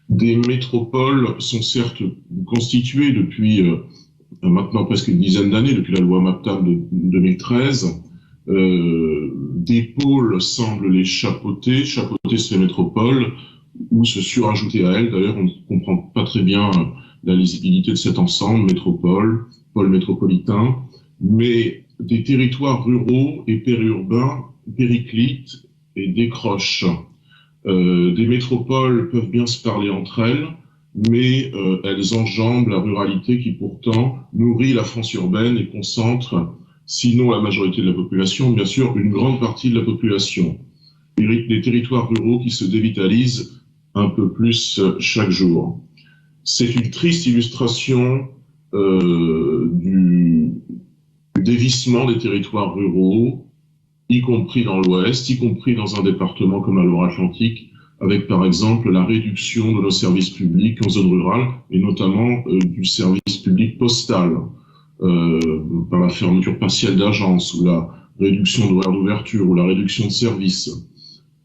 Des métropoles sont certes constituées depuis maintenant presque une dizaine d'années, depuis la loi MAPTAM de 2013. Des pôles semblent les chapeauter ces métropoles ou se surajouter à elles. D'ailleurs, on ne comprend pas très bien la lisibilité de cet ensemble, métropole, pôle métropolitain, mais des territoires ruraux et périurbains périclitent et décrochent. Des métropoles peuvent bien se parler entre elles, mais elles enjambent la ruralité qui pourtant nourrit la France urbaine et concentre, sinon la majorité de la population, bien sûr une grande partie de la population. Des territoires ruraux qui se dévitalisent un peu plus chaque jour. C'est une triste illustration du dévissement des territoires ruraux, y compris dans l'Ouest, y compris dans un département comme la Loire-Atlantique, avec par exemple la réduction de nos services publics en zone rurale, et notamment du service public postal, par la fermeture partielle d'agences, ou la réduction d'horaires d'ouverture, ou la réduction de services.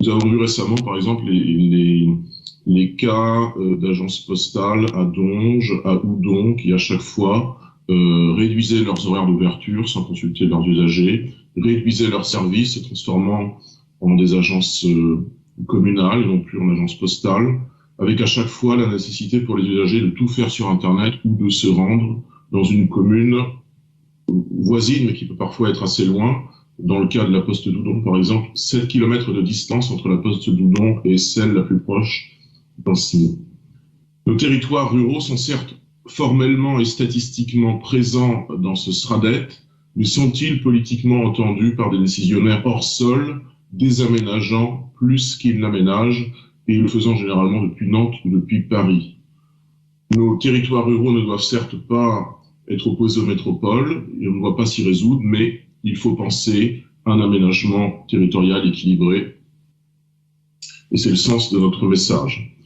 Nous avons vu récemment, par exemple, les cas d'agences postales à Donge, à Houdon, qui à chaque fois réduisaient leurs horaires d'ouverture sans consulter leurs usagers, réduisaient leurs services, se transformant en des agences communales et non plus en agences postales, avec à chaque fois la nécessité pour les usagers de tout faire sur Internet ou de se rendre dans une commune voisine, mais qui peut parfois être assez loin. Dans le cas de la poste d'Houdon, par exemple, 7 km de distance entre la poste d'Houdon et celle la plus proche d'Ancenis. Nos territoires ruraux sont certes formellement et statistiquement présents dans ce SRADET, mais sont-ils politiquement entendus par des décisionnaires hors sol, désaménageant plus qu'ils n'aménagent, et le faisant généralement depuis Nantes ou depuis Paris? Nos territoires ruraux ne doivent certes pas être opposés aux métropoles, et on ne doit pas s'y résoudre, mais il faut penser un aménagement territorial équilibré. Et c'est le sens de notre message.